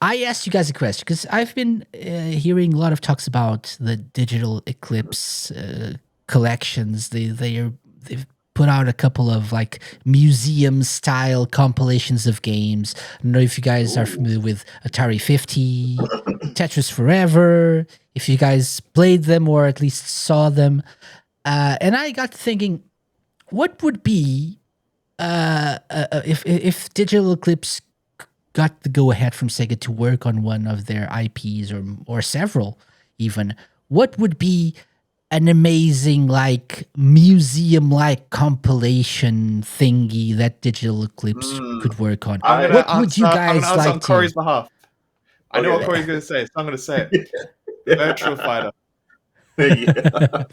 I asked you guys a question because I've been hearing a lot of talks about the Digital Eclipse collections. They've put out a couple of like museum style compilations of games. I don't know if you guys are familiar with Atari 50, Tetris Forever, if you guys played them or at least saw them. And I got thinking, what would be if Digital Eclipse got the go ahead from Sega to work on one of their IPs or several even, what would be an amazing like museum like compilation thingy that Digital Eclipse could work on? What would you guys I'm like on to? Kori's behalf. I know Okay. what Kori's going to say, so I'm going to say it. Virtual Fighter. Yeah.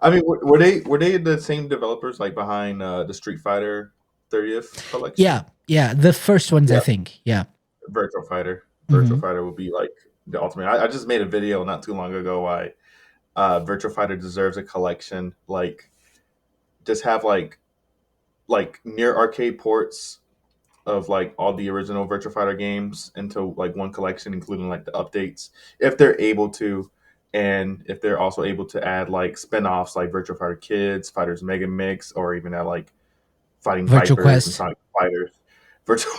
I mean, were they the same developers like behind the Street Fighter 30th collection? Yeah, the first ones I Yeah. think. Yeah. Virtual Fighter. Mhm. Virtual Fighter would be like the ultimate. I just made a video not too long ago why Virtual Fighter deserves a collection. Like, just have like near arcade ports of like all the original Virtual Fighter games into like one collection, including like the updates, if they're able to, and if they're also able to add like spin-offs like Virtual Fighter Kids, Fighters Mega Mix, or even add like Fighting Virtual Vipers Quest. and Sonic Fighters. Virtual.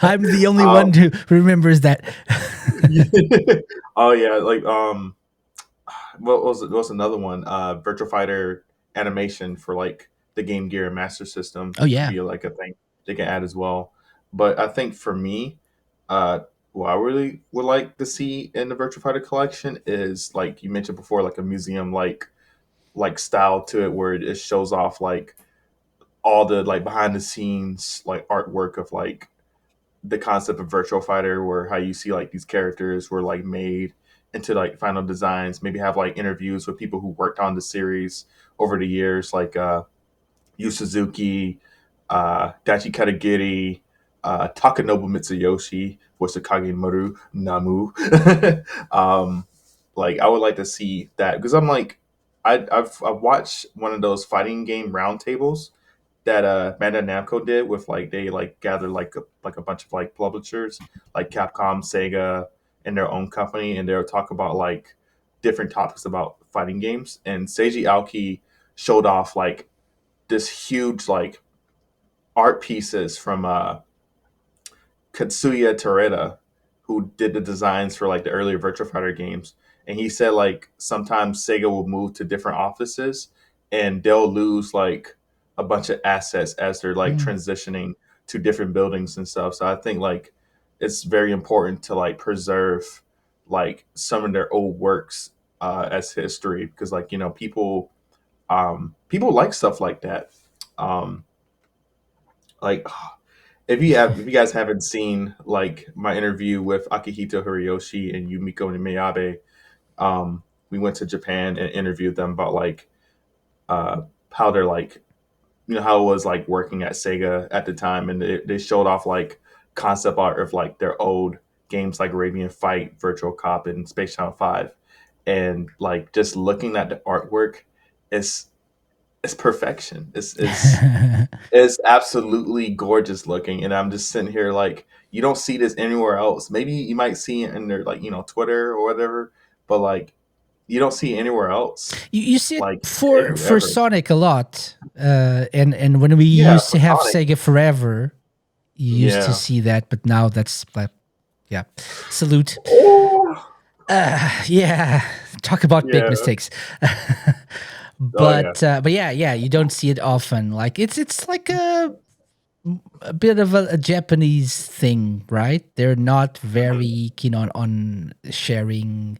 I'm the only one who remembers that. Oh yeah, like what was another one? Virtual Fighter animation for like the Game Gear and Master System. Oh, yeah. Could be like a thing they can add as well. But I think for me, what I really would like to see in the Virtual Fighter collection is like you mentioned before, like a museum like style to it, where it shows off like all the like behind the scenes like artwork of like the concept of Virtual Fighter, where how you see like these characters were like made into like final designs. Maybe have like interviews with people who worked on the series over the years, like Yu Suzuki, Daichi Katagiri, Takanobu Mitsuyoshi, voice of Kage-Maru Namu. Like I would like to see that because I'm like I've watched one of those fighting game roundtables that Bandai Namco did with like they like gathered like a bunch of like publishers like Capcom, Sega, and their own company, and they'll talk about like different topics about fighting games. And Seiji Aoki showed off like this huge like art pieces from Katsuya Terada, who did the designs for like the earlier Virtua Fighter games. And he said like sometimes Sega will move to different offices and they'll lose like a bunch of assets as they're like transitioning to different buildings and stuff. So I think like it's very important to like preserve like some of their old works as history because like people like stuff like that. Like if you guys haven't seen like my interview with Akihito Hiroyoshi and Yumiko Miyabe, we went to Japan and interviewed them about like how they're like how it was like working at Sega at the time, and they showed off like concept art of like their old games like Arabian Fight, Virtual Cop, and Space Channel 5, and like just looking at the artwork, it's perfection. It's absolutely gorgeous looking, and I'm just sitting here like you don't see this anywhere else. Maybe you might see it in their like Twitter or whatever, but like you don't see it anywhere else. You see it Like for ever. Sonic a lot, and when we used to have Sonic. Sega Forever, you used Yeah. to see that, but now that's like, yeah, salute. Oh. Yeah, talk about big Yeah. mistakes. Oh, But yeah, you don't see it often. Like it's like a bit of a Japanese thing, right? They're not very keen on sharing,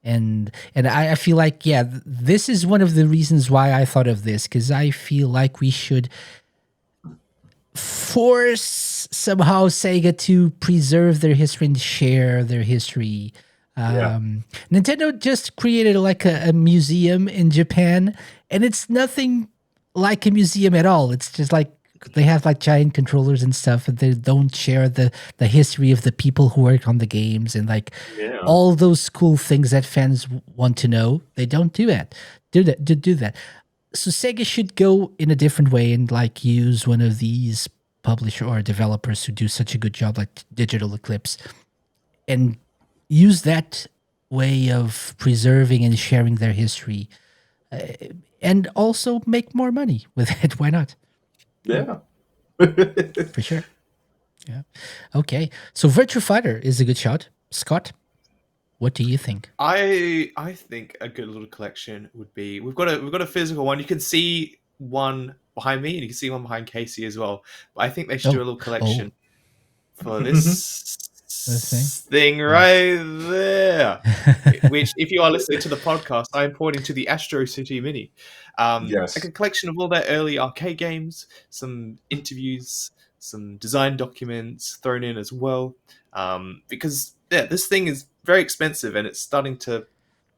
and I feel like this is one of the reasons why I thought of this, because I feel like we should force somehow Sega to preserve their history and share their history. Nintendo just created like a museum in Japan, and it's nothing like a museum at all. It's just like they have like giant controllers and stuff, and they don't share the history of the people who worked on the games and like all those cool things that fans want to know. They don't do that. Do that. So Sega should go in a different way and like use one of these publisher or developers who do such a good job like Digital Eclipse, and use that way of preserving and sharing their history, and also make more money with it. Why not? Yeah. For sure. Yeah. Okay. So Virtua Fighter is a good shot. Scott, what do you think? I think a good little collection would be we've got a physical one. You can see one behind me and you can see one behind Casey as well. But I think they should do a little collection for this thing right there. Which, if you are listening to the podcast, I am pointing to the Astro City Mini. Yes. Like a collection of all their early arcade games, some interviews, some design documents thrown in as well. Because this thing is very expensive and it's starting to.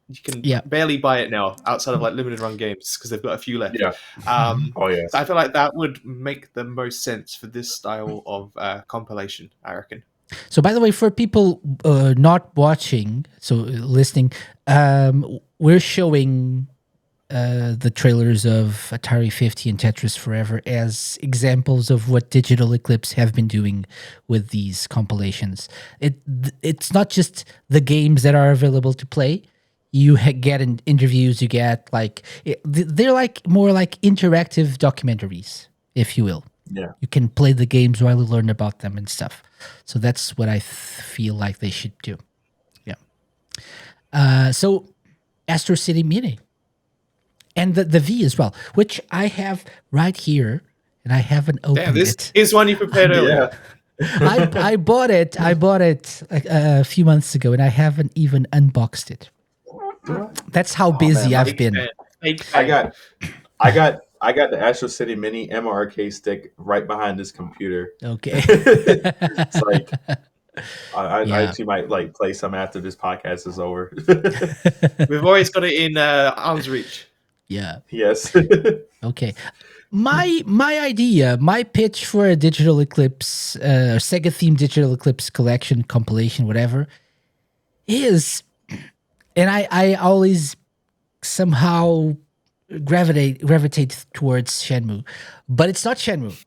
You can barely buy it now outside of like limited run games because they've got a few left. Yeah. Oh yeah. So I feel like that would make the most sense for this style of compilation, I reckon. So, by the way, for people not watching, so listening, we're showing the trailers of Atari 50 and Tetris Forever as examples of what Digital Eclipse have been doing with these compilations. It's not just the games that are available to play. You get in interviews, you get they're like more like interactive documentaries, if you will. Yeah. You can play the games while you learn about them and stuff. So that's what I feel like they should do. Yeah. So Astro City Mini. And the V as well, which I have right here, and I haven't opened it. This is one you prepared earlier. I bought it. I bought it a few months ago, and I haven't even unboxed it. That's how busy I've been. I got the Astro City Mini MRK stick right behind this computer. Okay. It's like I actually might like play some after this podcast is over. We've always got it in arm's reach. Yeah. Yes. Okay. My idea, my pitch for a Digital Eclipse, Sega-themed Digital Eclipse collection, compilation, whatever, is, and I always somehow gravitate towards Shenmue, but it's not Shenmue.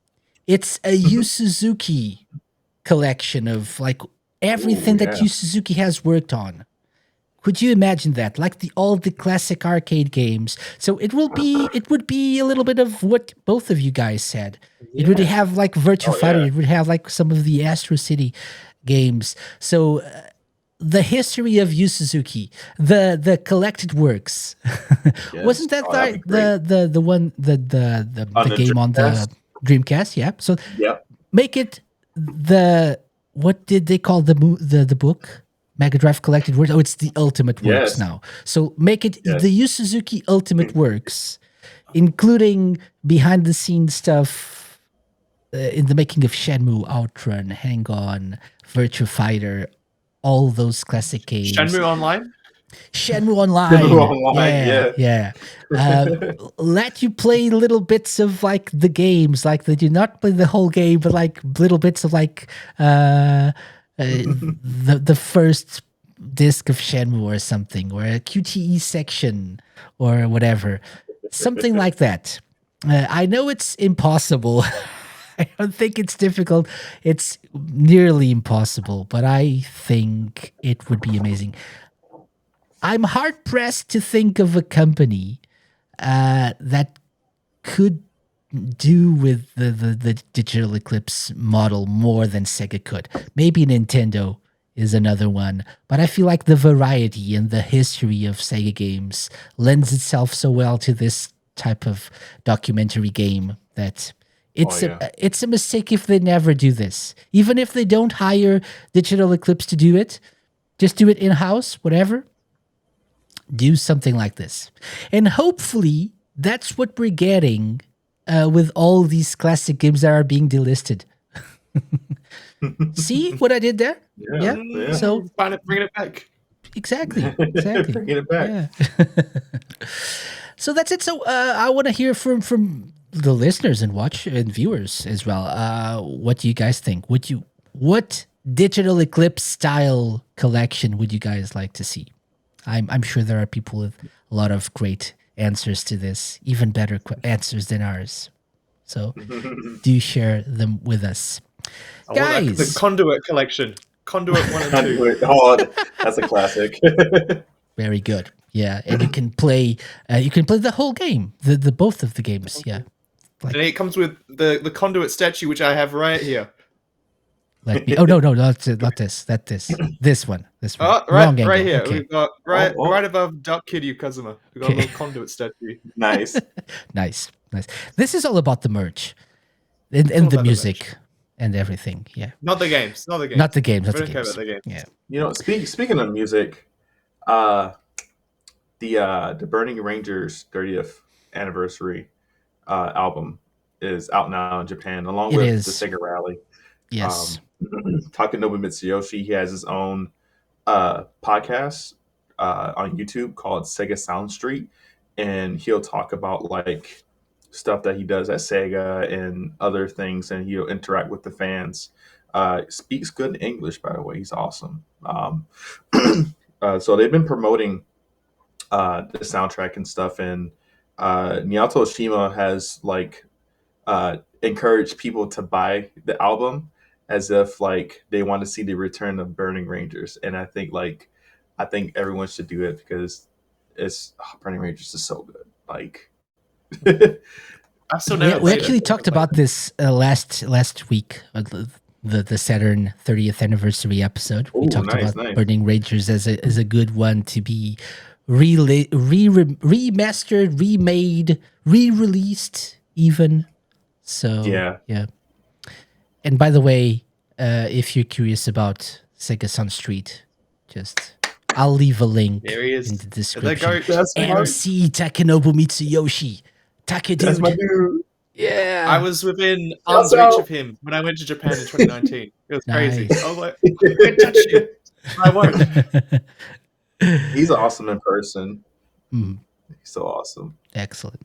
It's a Yu Suzuki collection of like everything that Yu Suzuki has worked on. Could you imagine that? Like all the classic arcade games. So it would be a little bit of what both of you guys said. Yeah. It would have like Virtua Fighter. It would have like some of the Astro City games. So the history of Yu Suzuki, the collected works. Yes. Wasn't that the one the game on the Dreamcast? Yeah. So make it what did they call the book? Mega Drive Collected Works. Oh, it's the Ultimate Works now. So make it the Yu Suzuki Ultimate Works, including behind the scenes stuff in the making of Shenmue, Outrun, Hang On, Virtua Fighter, all those classic games. Shenmue Online? Shenmue Online. Yeah. Let you play little bits of like the games. Like they do not play the whole game, but like little bits of like the first disc of Shenmue or something, or a QTE section or whatever, something like that. I know it's impossible. I don't think it's difficult. It's nearly impossible, but I think it would be amazing. I'm hard pressed to think of a company that could do with the Digital Eclipse model more than Sega could. Maybe Nintendo is another one, but I feel like the variety and the history of Sega games lends itself so well to this type of documentary game that it's a mistake if they never do this. Even if they don't hire Digital Eclipse to do it, just do it in-house, whatever. Do something like this. And hopefully that's what we're getting with all these classic games that are being delisted. See what I did there? Yeah. So bringing it back. Exactly. Bringing it back. Yeah. So that's it. So I want to hear from the listeners and viewers as well. What do you guys think? What Digital Eclipse style collection would you guys like to see? I'm sure there are people with a lot of great answers to this, even better answers than ours. So do share them with us. I want Guys! the Conduit collection. Conduit 1 and 2. Oh, that's a classic. Very good. Yeah, and you can play the whole game, the both of the games. Yeah, And it comes with the Conduit statue, which I have right here. let me. Oh no, not this. This one. Oh, Wrong right angle. here. Okay. We've got right above Dark Kiryu Kazuma. We've got a little Conduit statue. Nice. Nice. This is all about the merch and the music and everything. Yeah. Not the games. Not the games. We don't care about the games. Yeah. You know, speaking of music, the Burning Rangers 30th anniversary album is out now in Japan, along with the Sega Rally. Yes. Takanobu Mitsuyoshi, he has his own podcast on YouTube called Sega Sound Street, and he'll talk about like stuff that he does at Sega and other things, and he'll interact with the fans. Speaks good English, by the way. He's awesome. So they've been promoting the soundtrack and stuff, and Naoto Oshima has like encouraged people to buy the album as if like they want to see the return of Burning Rangers, and I think everyone should do it because Burning Rangers is so good. Like, we actually talked about this last week. The Saturn 30th anniversary episode. We talked about Burning Rangers as a good one to be remastered, remade, re-released even. So yeah. And by the way, if you're curious about Sega Sound Street, I'll leave a link in the description. MC Takanobu Mitsuyoshi. Takedude. That's my dude. Yeah. I was within arm's reach of him when I went to Japan in 2019. It was crazy. I was like, I can't touch you. I won't. He's awesome in person. Mm. He's so awesome. Excellent.